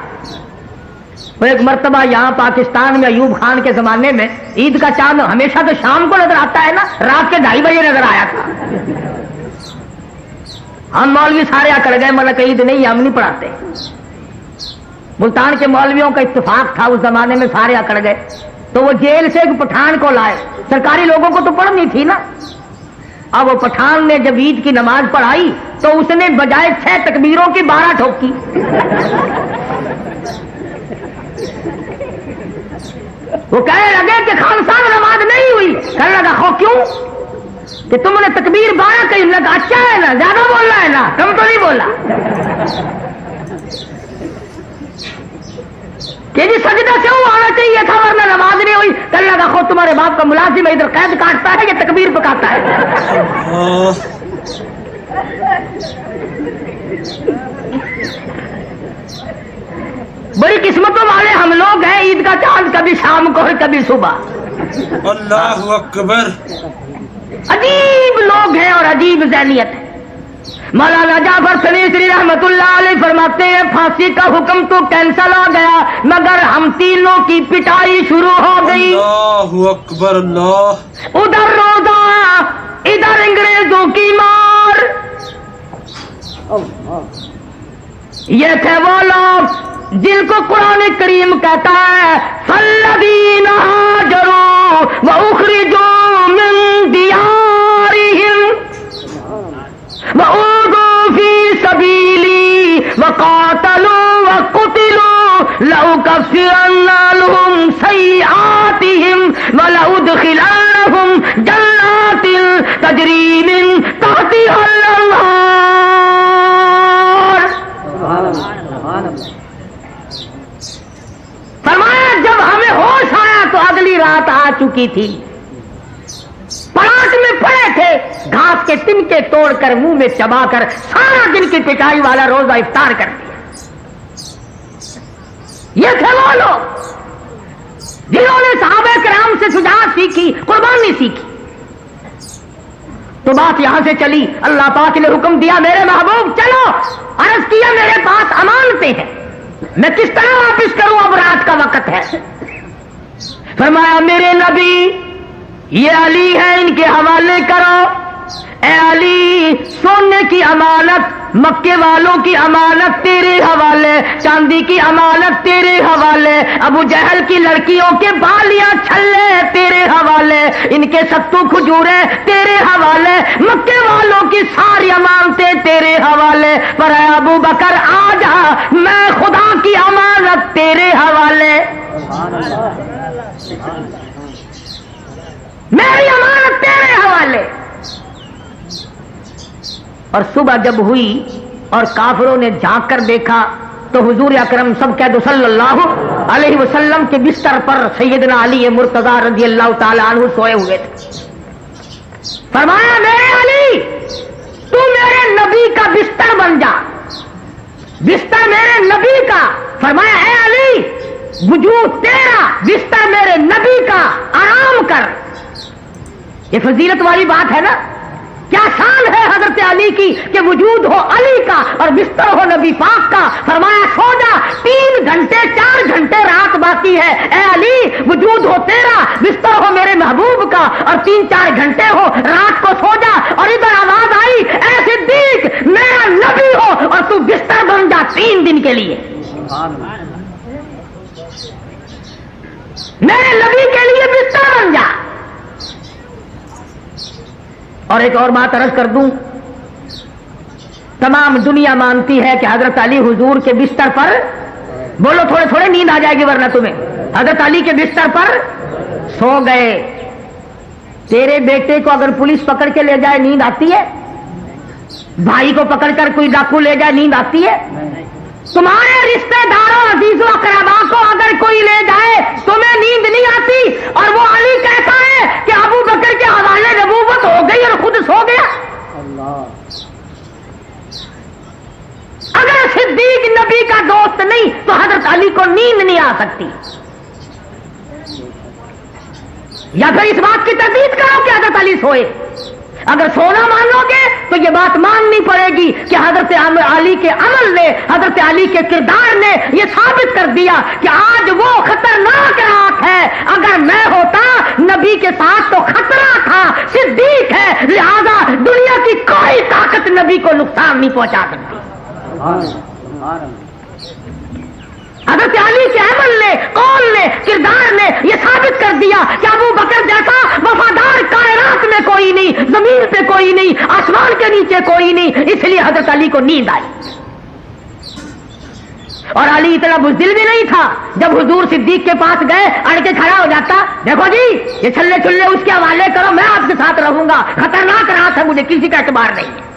وہ ایک مرتبہ یہاں پاکستان میں ایوب خان کے زمانے میں عید کا چاند ہمیشہ تو شام کو نظر آتا ہے نا، رات کے 2:30 بجے نظر آیا تھا۔ ہم مولوی سارے اکڑ گئے، ملک عید نہیں، ہم نہیں پڑھاتے۔ ملتان کے مولویوں کا اتفاق تھا اس زمانے میں، سارے اکڑ گئے تو وہ جیل سے ایک پٹھان کو لائے، سرکاری لوگوں کو تو پڑھنی تھی نا۔ اب وہ پٹھان نے جب عید کی نماز پڑھائی تو اس نے بجائے 6 تکبیروں کی 12 ٹھوکی۔ وہ کہنے لگے کہ خان صاحب نماز نہیں ہوئی۔ کہنے لگا خو کیوں؟ کہ تم نے تکبیر 12 کہی۔ لگا اچھا ہے نا، زیادہ بول رہا ہے نا، کم تو نہیں بولا کہ جی سجدہ سے وہ آنا چاہیے تھا ورنہ نماز نہیں ہوئی۔ کہنے لگا خود تمہارے باپ کا ملازم ہے، ادھر قید کاٹتا ہے یا تکبیر پکاتا ہے؟ بڑی قسمتوں والے ہم لوگ ہیں، عید کا چاند کبھی شام کو اور کبھی صبح۔ اللہ اکبر، عجیب لوگ ہیں اور عجیب ذہنیت ہے۔ مولانا جعفر سنیسری رحمت اللہ علیہ فرماتے ہیں پھانسی کا حکم تو کینسل ہو گیا مگر ہم تینوں کی پٹائی شروع ہو گئی۔ اللہ اکبر، اللہ، ادھر روزہ ادھر انگریزوں کی مار۔ یہ تھے وہ لوگ جن کو قرآن کریم کہتا ہے فالذین ہاجروا واخرجوا من دیارہم وأوذوا في سبيلي وقاتلوا وقتلوا لأكفرن عنهم سيئاتهم ولأدخلنهم جنات تجري من تحتها الأنهار۔ فرمایا جب ہمیں ہوش آیا تو اگلی رات آ چکی تھی، پراٹ میں پڑے تھے، گھاس کے تنکے توڑ کر منہ میں چبا کر سارا دن کی پٹائی والا روزہ افطار کر دیا۔ یہ تھے وہ لوگ جنہوں نے صحابہ کرام سے شجاعت سیکھی، قربانی سیکھی۔ تو بات یہاں سے چلی، اللہ پاک نے حکم دیا میرے محبوب چلو۔ عرض کیا میرے پاس امانتیں ہیں، میں کس طرح واپس کروں، اب رات کا وقت ہے۔ فرمایا میرے نبی یہ علی ہے، ان کے حوالے کرو۔ اے علی سونے کی امانت، مکے والوں کی امانت تیرے حوالے، چاندی کی امانت تیرے حوالے، ابو جہل کی لڑکیوں کے بالیاں چھلے تیرے حوالے، ان کے ستو کھجورے تیرے حوالے، مکے والوں کی ساری امانتیں تیرے حوالے۔ پر اے ابو بکر آ جا، میں خدا کی امانت تیرے حوالے، میری امانت تیرے حوالے۔ اور صبح جب ہوئی اور کافروں نے جھانک کر دیکھا تو حضور اکرم سب کہہ دو صلی اللہ علیہ وسلم کے بستر پر سیدنا علی مرتضی رضی اللہ تعالی عنہ سوئے ہوئے تھے۔ فرمایا میرے علی تو میرے نبی کا بستر بن جا، بستر میرے نبی کا۔ فرمایا اے علی وجود تیرا، بستر میرے نبی کا، آرام کر۔ یہ فضیلت والی بات ہے نا، کیا شان ہے حضرت علی کی کہ وجود ہو علی کا اور بستر ہو نبی پاک کا۔ فرمایا سو جا، 3 گھنٹے 4 گھنٹے رات باقی ہے، اے علی وجود ہو تیرا، بستر ہو میرے محبوب کا اور 3-4 گھنٹے ہو، رات کو سو جا۔ اور ادھر آواز آئی اے صدیق میرا نبی ہو اور تو بستر بن جا 3 دن کے لیے، میرے نبی کے لیے بستر بن جا۔ اور ایک اور بات عرض کر دوں، تمام دنیا مانتی ہے کہ حضرت علی حضور کے بستر پر، بولو تھوڑے تھوڑے نیند آ جائے گی ورنہ تمہیں، حضرت علی کے بستر پر سو گئے۔ تیرے بیٹے کو اگر پولیس پکڑ کے لے جائے نیند آتی ہے؟ بھائی کو پکڑ کر کوئی ڈاکو لے جائے نیند آتی ہے؟ تمہارے رشتہ داروں عزیزوں اقربا کو اگر کوئی لے جائے تمہیں نیند نہیں آتی؟ اور وہ علی کہتا ہے کہ ابو بکر کے حوالے نبوت ہو گئی اور خود سو گیا۔ اگر صدیق نبی کا دوست نہیں تو حضرت علی کو نیند نہیں آ سکتی۔ یا پھر اس بات کی تردید کرو کہ حضرت علی سوئے۔ اگر سونا مان لو گے تو یہ بات ماننی پڑے گی کہ حضرت علی کے عمل نے، حضرت علی کے کردار نے یہ ثابت کر دیا کہ آج وہ خطرناک رات ہے۔ اگر میں ہوتا نبی کے ساتھ تو خطرہ تھا، صدیق ہے، لہذا دنیا کی کوئی طاقت نبی کو نقصان نہیں پہنچا سکتی۔ حضرت علی کے عمل نے، قول نے، کردار نے یہ ثابت کر کوئی نہیں، آسمان کے نیچے کوئی نہیں، اس لیے حضرت علی کو نیند آئی۔ اور علی اتنا بزدل بھی نہیں تھا، جب حضور صدیق کے پاس گئے اڑ کے کھڑا ہو جاتا، دیکھو جی یہ چھلے چھلے اس کے حوالے کرو، میں آپ کے ساتھ رہوں گا، خطرناک رات ہے، مجھے کسی کا اعتبار نہیں ہے۔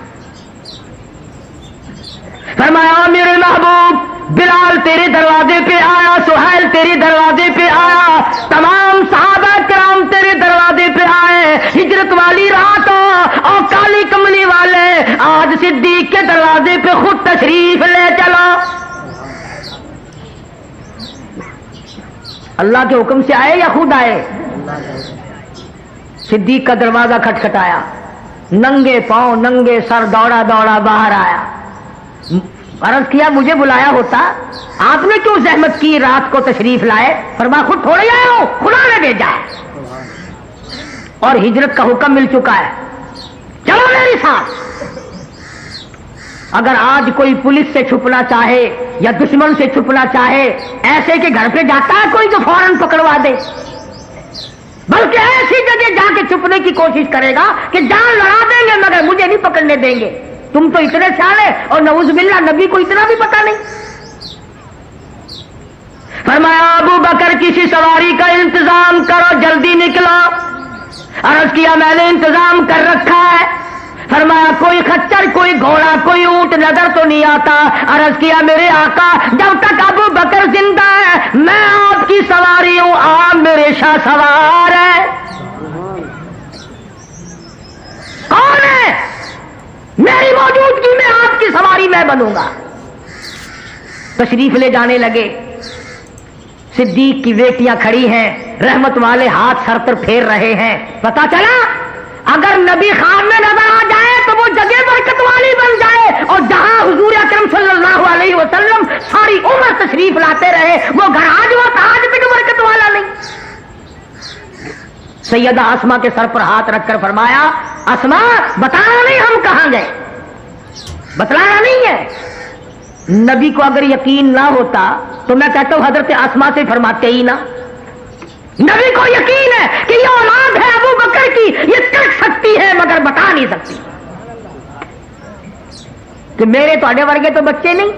فرمایا میرے محبوب بلال تیرے دروازے پہ آیا، سہیل تیرے دروازے پہ آیا، تمام صحابہ کرام تیرے دروازے پہ آئے، ہجرت والی رات اور کالی کملی والے آج صدیق کے دروازے پہ خود تشریف لے چلو۔ اللہ کے حکم سے آئے یا خود آئے؟ صدیق کا دروازہ کھٹکھٹایا، ننگے پاؤں ننگے سر دوڑا دوڑا باہر آیا، عرض کیا مجھے بلایا ہوتا، آپ نے کیوں زحمت کی رات کو تشریف لائے؟ فرمایا خود تھوڑے آئے ہو، خدا نے بھیجا ہے اور ہجرت کا حکم مل چکا ہے، چلو میرے ساتھ۔ اگر آج کوئی پولیس سے چھپنا چاہے یا دشمن سے چھپنا چاہے، ایسے کہ گھر پہ جاتا ہے کوئی تو فوراً پکڑوا دے، بلکہ ایسی جگہ جا کے چھپنے کی کوشش کرے گا کہ جان لڑا دیں گے مگر مجھے نہیں پکڑنے دیں گے۔ تم تو اتنے سیانے اور نعوذ باللہ نبی کو اتنا بھی پتا نہیں۔ فرمایا ابو بکر کسی سواری کا انتظام کرو، جلدی نکلو۔ عرض کیا میں نے انتظام کر رکھا ہے۔ فرمایا کوئی خچر کوئی گھوڑا کوئی اونٹ نظر تو نہیں آتا۔ عرض کیا میرے آقا جب تک ابو بکر زندہ ہے میں آپ کی سواری ہوں، آپ میرے شاہ سوار ہے۔ کون ہے؟ میری موجودگی میں آپ کی سواری میں بنوں گا۔ تشریف لے جانے لگے، صدیق کی بیٹیاں کھڑی ہیں، رحمت والے ہاتھ سر پر پھیر رہے ہیں۔ پتا چلا اگر نبی خواب میں نظر آ جائے تو وہ جگہ برکت والی بن جائے، اور جہاں حضور اکرم صلی اللہ علیہ وسلم ساری عمر تشریف لاتے رہے وہ گھر آج ہوا تھا، آج بھی برکت والا نہیں۔ سیدہ اسما کے سر پر ہاتھ رکھ کر فرمایا اسما بتانا نہیں ہم کہاں گئے، بتلانا نہیں ہے۔ نبی کو اگر یقین نہ ہوتا تو میں کہتا ہوں حضرت اسما سے فرماتے ہی نہ۔ نبی کو یقین ہے کہ یہ اولاد ہے ابو بکر کی، یہ کر سکتی ہے مگر بتا نہیں سکتی، کہ میرے تو ورگے تو بچے نہیں۔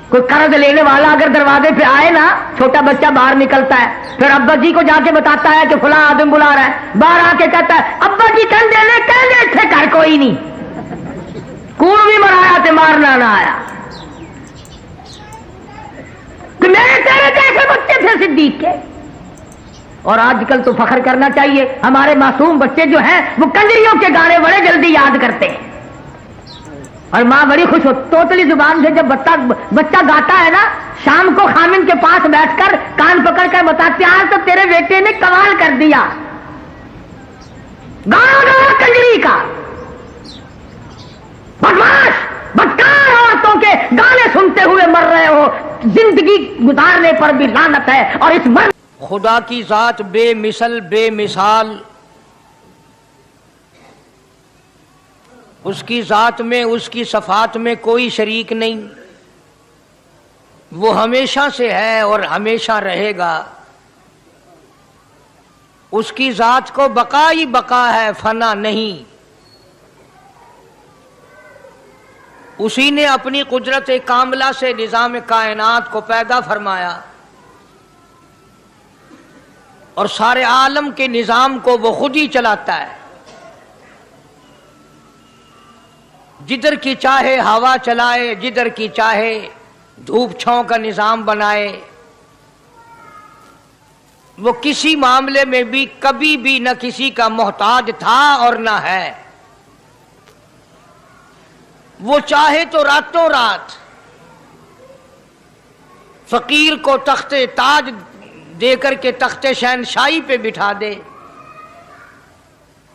کوئی قرض لینے والا اگر دروازے پہ آئے نا، چھوٹا بچہ باہر نکلتا ہے، پھر ابا جی کو جا کے بتاتا ہے کہ فلاں آدمی بلا رہا ہے، باہر آ کے کہتا ہے ابا جی کہہ دے تھے گھر کوئی نہیں، کوڑ بھی مرایا تے مارنا نہ آیا، کہ میرے تیرے جیسے بچے تھے صدیق کے۔ اور آج کل تو فخر کرنا چاہیے، ہمارے معصوم بچے جو ہیں وہ کنجریوں کے گانے بڑے جلدی یاد کرتے ہیں، اور ماں بڑی خوش ہو توتلی زبان سے جب بچہ گاتا ہے نا، شام کو خامن کے پاس بیٹھ کر کان پکڑ کر بتاتے آج تو تیرے بیٹے نے کمال کر دیا، گانا گانا کنجری کا، بدماش بدکار عورتوں کے گانے سنتے ہوئے مر رہے ہو، زندگی گزارنے پر بھی لعنت ہے۔ اور اس مر خدا کی ذات بے مثل بے مثال، اس کی ذات میں اس کی صفات میں کوئی شریک نہیں، وہ ہمیشہ سے ہے اور ہمیشہ رہے گا، اس کی ذات کو بقا ہی بقا ہے، فنا نہیں۔ اسی نے اپنی قدرت کاملہ سے نظام کائنات کو پیدا فرمایا اور سارے عالم کے نظام کو وہ خود ہی چلاتا ہے، جدھر کی چاہے ہوا چلائے، جدھر کی چاہے دھوپ چھاؤں کا نظام بنائے، وہ کسی معاملے میں بھی کبھی بھی نہ کسی کا محتاج تھا اور نہ ہے۔ وہ چاہے تو راتوں رات فقیر کو تخت تاج دے کر کے تخت شہنشاہی پہ بٹھا دے،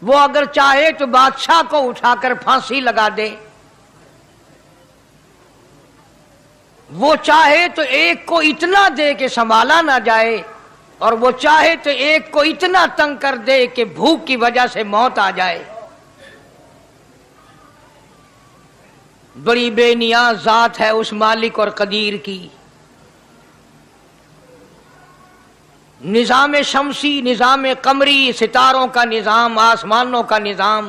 وہ اگر چاہے تو بادشاہ کو اٹھا کر پھانسی لگا دے، وہ چاہے تو ایک کو اتنا دے کہ سنبھالا نہ جائے، اور وہ چاہے تو ایک کو اتنا تنگ کر دے کہ بھوک کی وجہ سے موت آ جائے۔ بڑی بے نیاز ذات ہے اس مالک اور قدیر کی۔ نظام شمسی، نظام قمری، ستاروں کا نظام، آسمانوں کا نظام،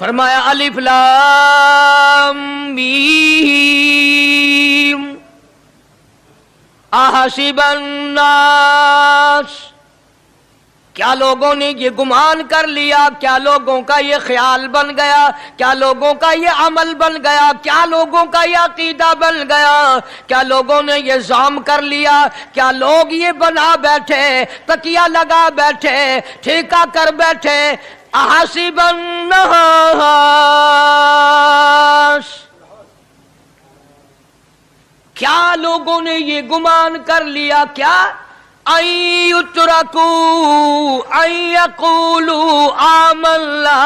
فرمایا الف لام میم احسب الناس، کیا لوگوں نے یہ گمان کر لیا، کیا لوگوں کا یہ خیال بن گیا، کیا لوگوں کا یہ عمل بن گیا، کیا لوگوں کا یہ عقیدہ بن گیا، کیا لوگوں نے یہ ظام کر لیا، کیا لوگ یہ بنا بیٹھے، تکیہ لگا بیٹھے، ٹھیکہ کر بیٹھے، احسب الناس، کیا لوگوں نے یہ گمان کر لیا، کیا ان یترکوا ان یقولوا آمنا،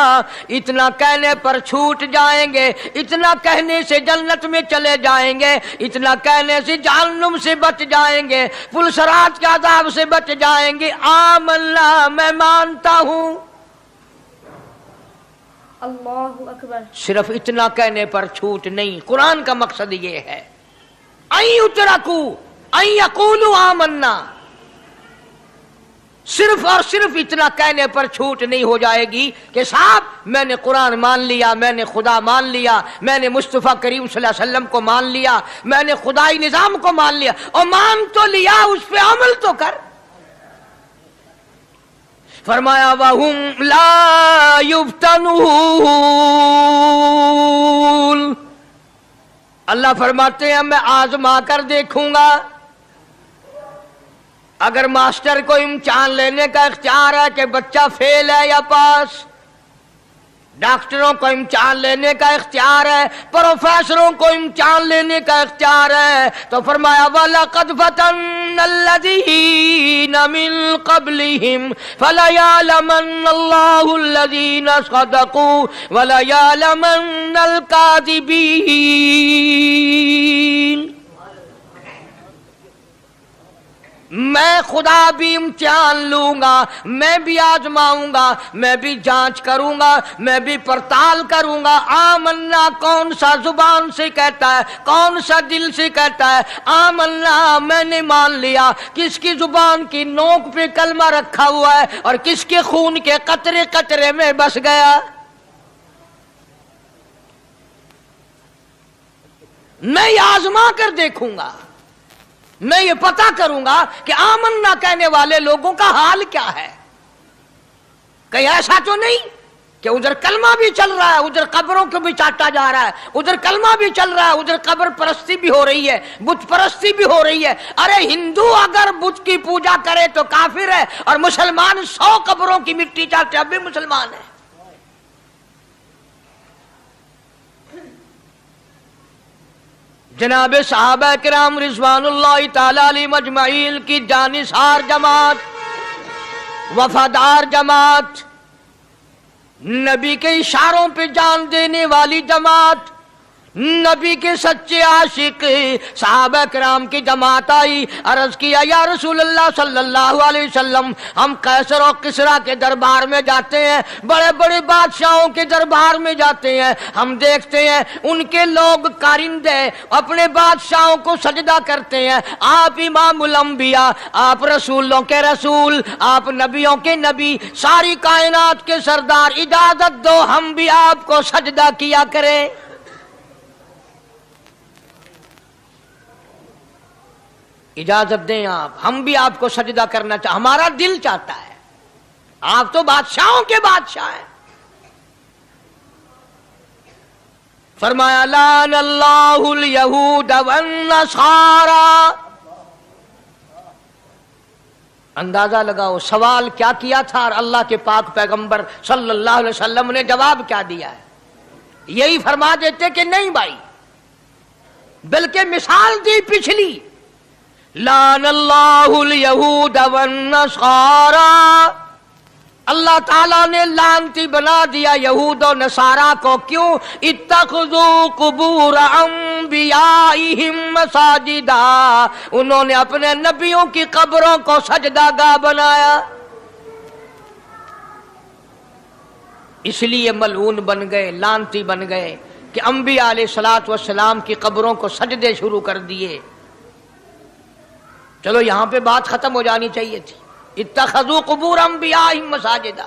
اتنا کہنے پر چھوٹ جائیں گے، اتنا کہنے سے جنت میں چلے جائیں گے، اتنا کہنے سے جہنم سے بچ جائیں گے، پلسرات کے عذاب سے بچ جائیں گے، آمنا میں مانتا ہوں۔ اللہ اکبر۔ صرف اتنا کہنے پر چھوٹ نہیں، قرآن کا مقصد یہ ہے ان یترکوا ان یقولوا آمنا، صرف اور صرف اتنا کہنے پر چھوٹ نہیں ہو جائے گی کہ صاحب میں نے قرآن مان لیا، میں نے خدا مان لیا، میں نے مصطفیٰ کریم صلی اللہ علیہ وسلم کو مان لیا، میں نے خدائی نظام کو مان لیا، اور مان تو لیا، اس پہ عمل تو کر۔ فرمایا وَهُمْ لَا يُفْتَنُونَ، اللہ فرماتے ہیں میں آزما کر دیکھوں گا۔ اگر ماسٹر کو امتحان لینے کا اختیار ہے کہ بچہ فیل ہے یا پاس، ڈاکٹروں کو امتحان لینے کا اختیار ہے، پروفیسروں کو امتحان لینے کا اختیار ہے، تو فرمایا وَلَقَدْ فَتَنَّ الَّذِينَ مِن قَبْلِهِمْ فَلَيَعْلَمَنَّ اللَّهُ الَّذِينَ صَدَقُوا وَلَيَعْلَمَنَّ الْكَاذِبِينَ۔ میں خدا بھی امتحان لوں گا، میں بھی آزماؤں گا، میں بھی جانچ کروں گا، میں بھی پڑتال کروں گا۔ آمنا کون سا زبان سے کہتا ہے، کون سا دل سے کہتا ہے آمنا میں نے مان لیا، کس کی زبان کی نوک پہ کلمہ رکھا ہوا ہے اور کس کے خون کے قطرے قطرے میں بس گیا۔ میں یہ آزما کر دیکھوں گا، میں یہ پتہ کروں گا کہ آمنا کہنے والے لوگوں کا حال کیا ہے۔ کہیں ایسا تو نہیں کہ ادھر کلمہ بھی چل رہا ہے، ادھر قبروں کو بھی چاٹا جا رہا ہے، ادھر کلمہ بھی چل رہا ہے، ادھر قبر پرستی بھی ہو رہی ہے، بت پرستی بھی ہو رہی ہے۔ ارے ہندو اگر بت کی پوجا کرے تو کافر ہے، اور مسلمان 100 قبروں کی مٹی چاٹے اب بھی مسلمان ہے۔ جناب صحابہ کرام رضوان اللہ تعالی علیہم اجمعین کی جانثار جماعت، وفادار جماعت، نبی کے اشاروں پہ جان دینے والی جماعت، نبی کے سچے عاشق صحابہ کرام کی جماعت آئی، عرض کیا یا رسول اللہ صلی اللہ علیہ وسلم، ہم قیصر و کسریٰ کے دربار میں جاتے ہیں، بڑے بڑے بادشاہوں کے دربار میں جاتے ہیں، ہم دیکھتے ہیں ان کے لوگ کارندے اپنے بادشاہوں کو سجدہ کرتے ہیں، آپ امام الانبیاء، آپ رسولوں کے رسول، آپ نبیوں کے نبی، ساری کائنات کے سردار، اجازت دو ہم بھی آپ کو سجدہ کیا کریں۔ اجازت دیں آپ، ہم بھی آپ کو سجدہ کرنا چاہتے، ہمارا دل چاہتا ہے، آپ تو بادشاہوں کے بادشاہ ہیں۔ فرمایا لعن اللہ الیہود والنصارى۔ اندازہ لگاؤ سوال کیا کیا تھا اور اللہ کے پاک پیغمبر صلی اللہ علیہ وسلم نے جواب کیا دیا ہے؟ یہی فرما دیتے کہ نہیں بھائی، بلکہ مثال دی پچھلی، لعن اللہ الیہود والنصارى، اللہ تعالیٰ نے لعنتی بنا دیا یہود و نصارہ کو، کیوں؟ اتخذوا قبور انبیائہم مساجدا، انہوں نے اپنے نبیوں کی قبروں کو سجدہ گاہ بنایا، اس لیے ملعون بن گئے، لعنتی بن گئے کہ انبیاء علیہ الصلوۃ والسلام کی قبروں کو سجدے شروع کر دیے۔ چلو یہاں پہ بات ختم ہو جانی چاہیے تھی، اتخذوا قبور انبیائہم مساجدا۔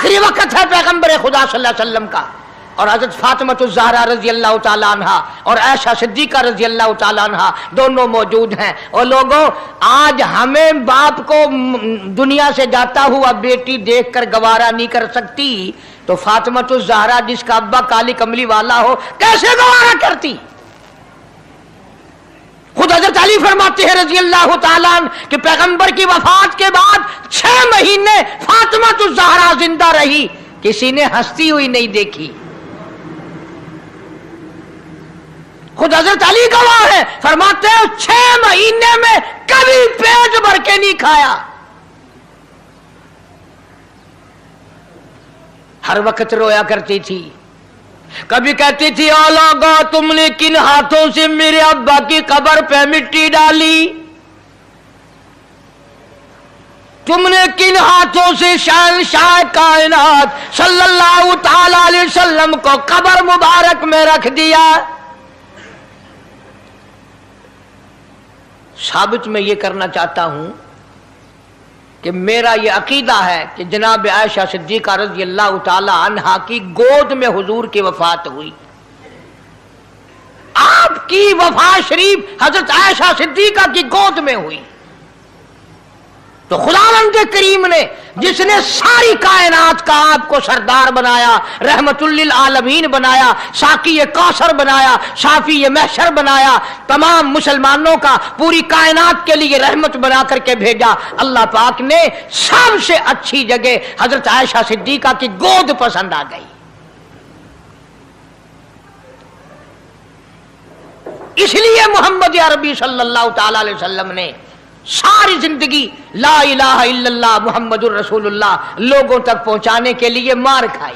آخری وقت ہے پیغمبر خدا صلی اللہ علیہ وسلم کا، اور حضرت فاطمہ الزہرا رضی اللہ تعالیٰ عنہ اور عائشہ صدیقہ رضی اللہ تعالیٰ عنہ دونوں موجود ہیں۔ اور لوگوں، آج ہمیں باپ کو دنیا سے جاتا ہوا بیٹی دیکھ کر گوارا نہیں کر سکتی، تو فاطمہ الزہرا جس کا ابا کالی کملی والا ہو کیسے گوارا کرتی؟ خود حضرت علی فرماتے ہیں رضی اللہ تعالیٰ عنہ کہ پیغمبر کی وفات کے بعد 6 مہینے فاطمہ الزہرا زندہ رہی، کسی نے ہنستی ہوئی نہیں دیکھی۔ خود حضرت علی گواہ ہے، فرماتے ہیں 6 مہینے میں کبھی پیٹ بھر کے نہیں کھایا، ہر وقت رویا کرتی تھی۔ کبھی کہتی تھی او لوگو تم نے کن ہاتھوں سے میرے ابا کی قبر پہ مٹی ڈالی، تم نے کن ہاتھوں سے شہنشاہ کائنات صلی اللہ تعالی علیہ وسلم کو قبر مبارک میں رکھ دیا۔ ثابت میں یہ کرنا چاہتا ہوں کہ میرا یہ عقیدہ ہے کہ جناب عائشہ صدیقہ رضی اللہ تعالی عنہا کی گود میں حضور کی وفات ہوئی۔ آپ کی وفات شریف حضرت عائشہ صدیقہ کی گود میں ہوئی، تو خداوند کریم نے جس نے ساری کائنات کا آپ کو سردار بنایا، رحمت للعالمین بنایا، ساقی کوثر بنایا، شافی محشر بنایا، تمام مسلمانوں کا پوری کائنات کے لیے رحمت بنا کر کے بھیجا، اللہ پاک نے سب سے اچھی جگہ حضرت عائشہ صدیقہ کی گود پسند آ گئی۔ اس لیے محمد عربی صلی اللہ تعالی علیہ وسلم نے ساری زندگی لا الہ الا اللہ محمد الرسول اللہ لوگوں تک پہنچانے کے لیے مار کھائی۔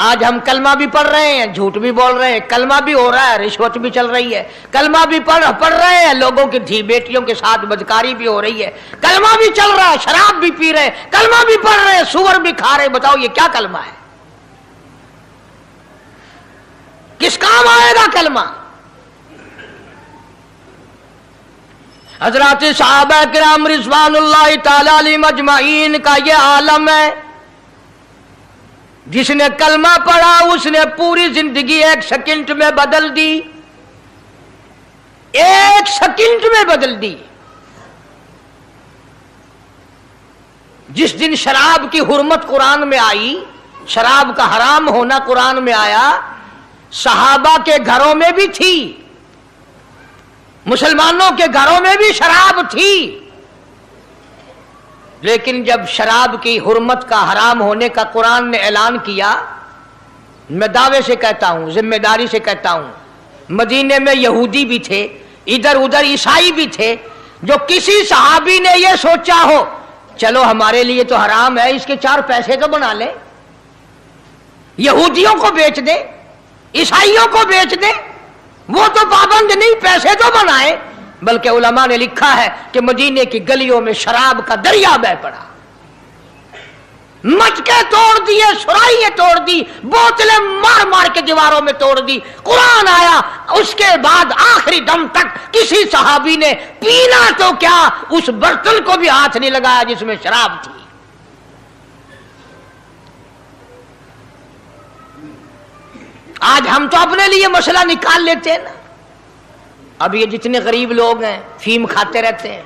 آج ہم کلمہ بھی پڑھ رہے ہیں، جھوٹ بھی بول رہے ہیں، کلمہ بھی ہو رہا ہے، رشوت بھی چل رہی ہے، کلمہ بھی پڑھ رہے ہیں، لوگوں کی دھی بیٹیوں کے ساتھ بدکاری بھی ہو رہی ہے، کلمہ بھی چل رہا ہے، شراب بھی پی رہے ہیں، کلمہ بھی پڑھ رہے ہیں، سور بھی کھا رہے ہیں۔ بتاؤ یہ کیا کلمہ ہے؟ کس کام آئے گا کلمہ؟ حضرات صحابہ کرام رضوان اللہ تعالی علیہم اجمعین کا یہ عالم ہے، جس نے کلمہ پڑھا اس نے پوری زندگی 1 سیکنڈ میں بدل دی، 1 سیکنڈ میں بدل دی۔ جس دن شراب کی حرمت قرآن میں آئی، شراب کا حرام ہونا قرآن میں آیا، صحابہ کے گھروں میں بھی تھی، مسلمانوں کے گھروں میں بھی شراب تھی، لیکن جب شراب کی حرمت کا حرام ہونے کا قرآن نے اعلان کیا، میں دعوے سے کہتا ہوں، ذمہ داری سے کہتا ہوں، مدینے میں یہودی بھی تھے، ادھر ادھر عیسائی بھی تھے، جو کسی صحابی نے یہ سوچا ہو چلو ہمارے لیے تو حرام ہے، اس کے 4 پیسے تو بنا لیں، یہودیوں کو بیچ دیں، عیسائیوں کو بیچ دیں، وہ تو پابند نہیں، پیسے تو بنائے۔ بلکہ علماء نے لکھا ہے کہ مدینے کی گلیوں میں شراب کا دریا بہہ پڑا، مٹکے توڑ دیے، سرائیاں توڑ دی، بوتلیں مار مار کے دیواروں میں توڑ دی۔ قرآن آیا، اس کے بعد آخری دم تک کسی صحابی نے پینا تو کیا اس برتن کو بھی ہاتھ نہیں لگایا جس میں شراب تھی۔ آج ہم تو اپنے لیے مسئلہ نکال لیتے ہیں نا، اب یہ جتنے غریب لوگ ہیں فیم کھاتے رہتے ہیں،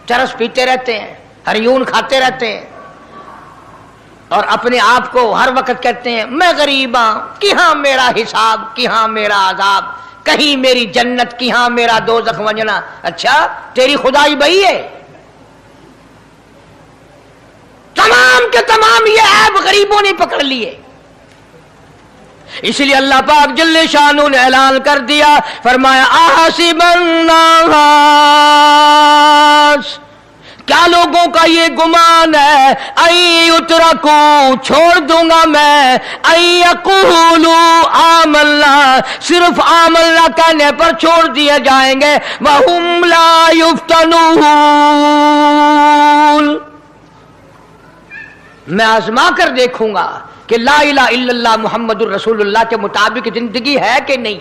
چرس پیتے رہتے ہیں، ہریون کھاتے رہتے ہیں، اور اپنے آپ کو ہر وقت کہتے ہیں میں غریب ہوں، کہاں میرا حساب، کہاں میرا عذاب، کہیں میری جنت، کہاں میرا دوزخ وجنا۔ اچھا تیری خدائی بھئی ہے؟ تمام کے تمام یہ عیب غریبوں نے پکڑ لیے۔ اس لیے اللہ پاک جل شانہ نے اعلان کر دیا، فرمایا احسب الناس، کیا لوگوں کا یہ گمان ہے، ان یترکوا، چھوڑ دوں گا میں، ان یقولوا آمنا، صرف آمنا کہنے پر چھوڑ دیے جائیں گے، وہم لا یفتنون، میں آزما کر دیکھوں گا کہ لا الہ الا اللہ محمد الرسول اللہ کے مطابق زندگی ہے کہ نہیں۔